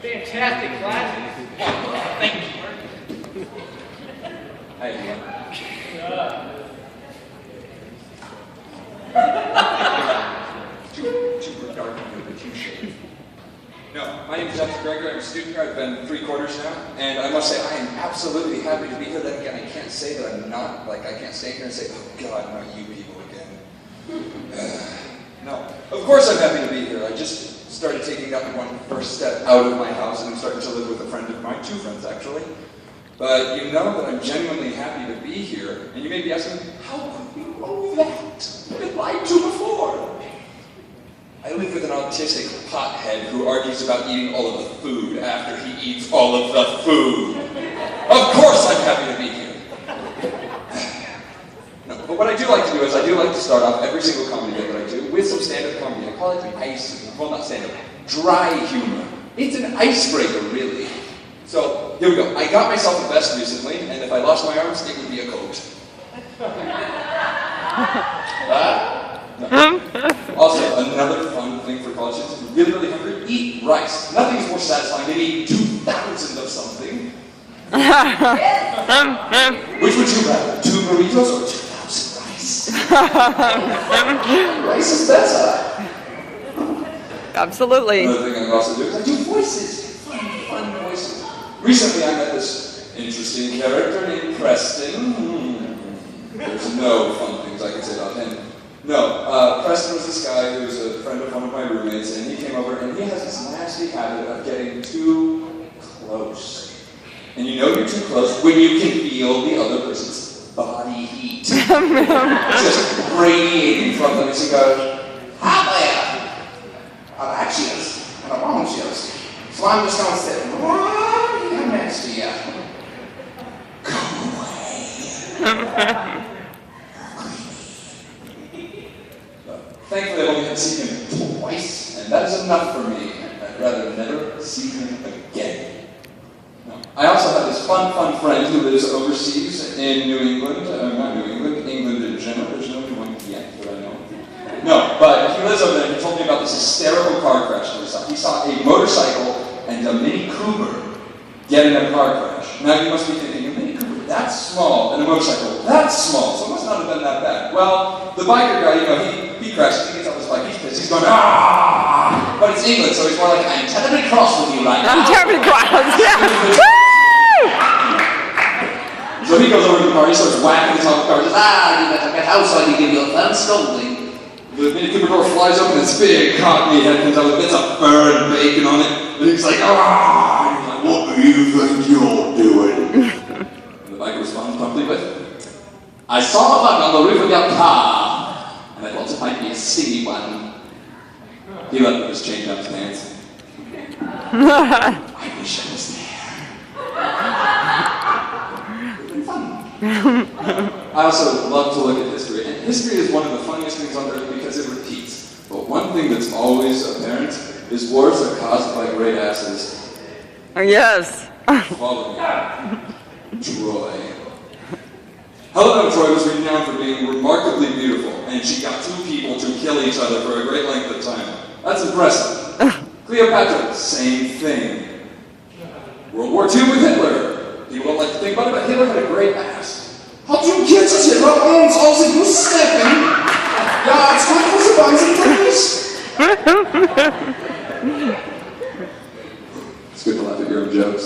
Fantastic classes. Thank you. Hey, too dark in here, but you shade. No, my name is Jaxon Open Mic. I'm a student here. I've been 3/4 now, and I must say I am absolutely happy to be here. Then again, I can't say that I'm not. Like, I can't stand here and say, "Oh God, not you people again." No, of course I'm happy to be here. I just started taking that one first step out of my house, and I'm starting to live with a friend of mine, 2 friends actually. But you know that I'm genuinely happy to be here, and you may be asking, how could you know that? You've been lied to before. I live with an autistic pothead who argues about eating all of the food after he eats all of the food. Of course I'm happy to be here. No, but what I do like to do is I do like to start off every single comedy bit that I do with some stand-up comedy. I call it the ice, well not stand-up, dry humor. It's an icebreaker, really. So, here we go. I got myself a vest recently, and if I lost my arms, it would be a coat. No. Also, another fun thing for college students, if you're really, really hungry, eat rice. Nothing is more satisfying than eating 2,000 of something. Which would you rather, 2 burritos or 2,000 rice? Rice is better. Absolutely. Another thing I also do is I do voices. Fun voices. Recently I met this interesting character named Preston. There's no fun things I can say about him. No, Preston was this guy who was a friend of one of my roommates, and he came over, and he has this nasty habit of getting too close. And you know you're too close when you can feel the other person's body heat. Just radiating from them as he goes, "Hi there! I'm anxious, and I'm anxious, so I'm just going to sit right next to you. Go away." Thankfully, I've only had to see him twice, and that is enough for me. I'd rather never see him again. No. I also have this fun friend who lives overseas in New England. Not New England, England in general. There's no one yet that I know. No, but he lives over there, and he told me about this hysterical car crash that he saw. He saw a motorcycle and a Mini Cooper get in a car crash. Now you must be thinking, a Mini Cooper, that's small, and a motorcycle, that's small, so it must not have been that bad. Well, the biker guy, you know, he crashes, he gets off his bike, he's pissed, he's going, "Ah!" But it's England, so he's more like, "I'm terribly cross with you right now." I'm terribly cross, yeah. So he goes over to the car, he starts whacking the top of the car, says, "Ah, you better get out so I can give you a firm scolding." The Mini Cooper door flies open, this big cockney head comes out with bits of fur and bacon on it, and he's like, "Ah!" And he's like, "What do you think you're doing?" And the biker responds promptly with, "I saw a bug on the roof of your car, and I thought it might be a stingy one." He left with his chain down his pants. I wish I was there. I also love to look at history, and history is one of the funniest things on earth because it repeats. But one thing that's always apparent is wars are caused by great asses. Yes. Follow me. Troy. Helena Troy was renowned for being remarkably beautiful, and she got 2 people to kill each other for a great length of time. That's impressive. Cleopatra, same thing. World War II with Hitler. People don't like to think about it, but Hitler had a great ass. Hat du jetzt Hitler uns aus dem Bus steppen? Ja, it's good for the boys and girls. It's good to laugh at your own jokes.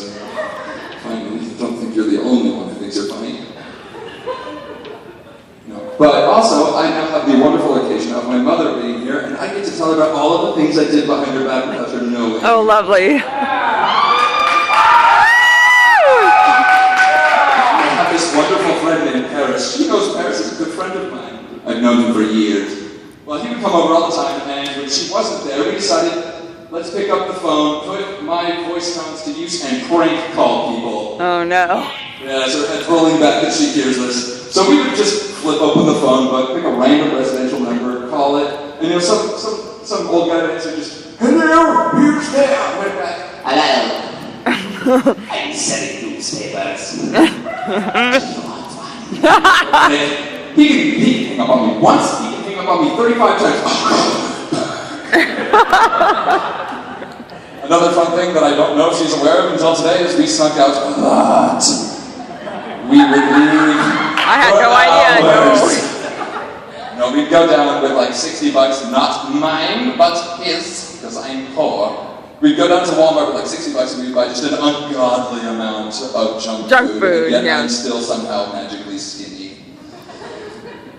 Finally, don't think you're the only one who thinks you're funny. No. But also, I now have the wonderful occasion of my mother being here, and I get to tell her about all of the things I did behind her back without her knowing. Oh, lovely. This wonderful friend named Paris. She knows Paris is a good friend of mine. I've known him for years. Well, he would come over all the time, and when she wasn't there, we decided, let's pick up the phone, put my voice tones to use, and prank call people. Oh, no. Yeah, so her head's rolling back that she hears this. So we would just flip open the phone book, pick a random residential number, call it, and you know, some old guy would answer just, "Hello, here's Dad." Went back, "Hello. I'm selling newspapers." He can hang up on me once, he can hang up on me 35 times. Another fun thing that I don't know if she's aware of until today is we snuck out a lot. We would leave. I had no idea. No, we'd go down with like $60, not mine, but his, because I'm poor. We'd go down to Walmart with like $60 and we'd buy just an ungodly amount of junk food, and yet I'm still somehow magically skinny.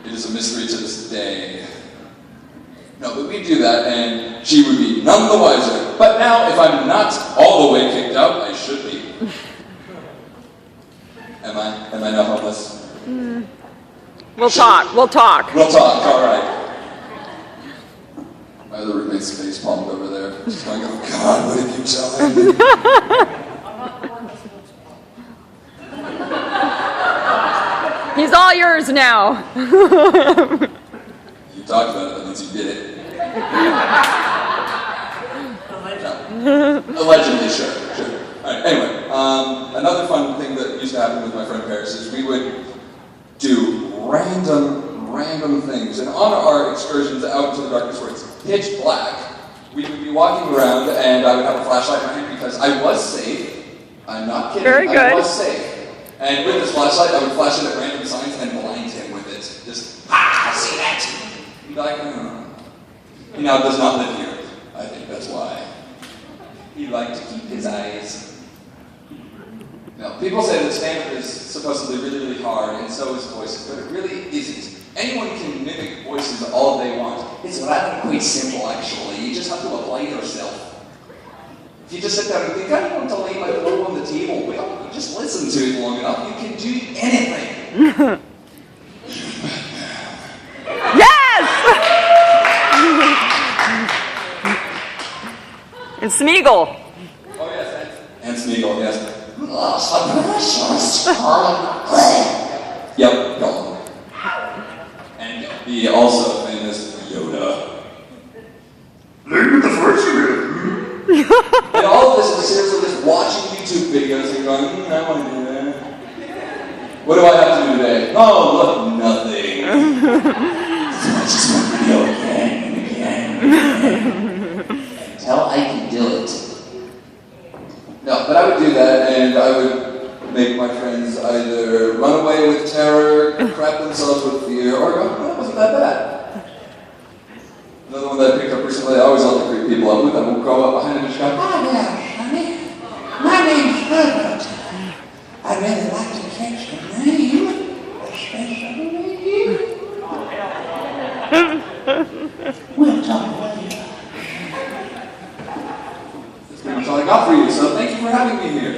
It is a mystery to this day. No, but we'd do that and she would be none the wiser. But now, if I'm not all the way kicked out, I should be. Am I now homeless? We'll talk. We'll talk, alright. My other roommate's face palmed over there. She's going, oh God, what did you tell him? He's all yours now. You talked about it, that means you did it. No. Allegedly, sure. Alright, anyway, another fun thing that used to happen with my friend Paris is we would do random things. And on our excursions out into the darkness where it's pitch black, we would be walking around and I would have a flashlight in my hand because I was safe. I'm not kidding. Very good. I was safe. And with this flashlight, I would flash it at random signs and blind him with it. Just, see that? He'd be like, He now does not live here. I think that's why. He liked to keep his eyes. Now, people say that stand-up is supposedly really hard, and so is voices, but it really isn't. Anyone can mimic voices all they want. It's rather quite simple, actually. You just have to apply yourself. If you just sit down and think, I want to lay my throat on the table, well, you just listen to it long enough, you can do anything. Yes! And Smeagol. Oh, yes, and Smeagol, yes. Yep, Gollum. And the also famous Yoda. Name the first of it. And all of this is seriously just watching YouTube videos and going, I want to do that. What do I have to do today? Oh, look, nothing. So I just want video again and again and again. Until I can do it. No, but I would do that, and I would make my friends either run away with terror, crap themselves with fear, or go, that wasn't that bad. Another one that I picked up recently, I always love to creep people up with, and we'll go up behind them and just go, hi there, honey. My name's Herbert. I'd really like to catch the name, especially you. We'll talk later. That's pretty much all I got for you, so thank you for having me here.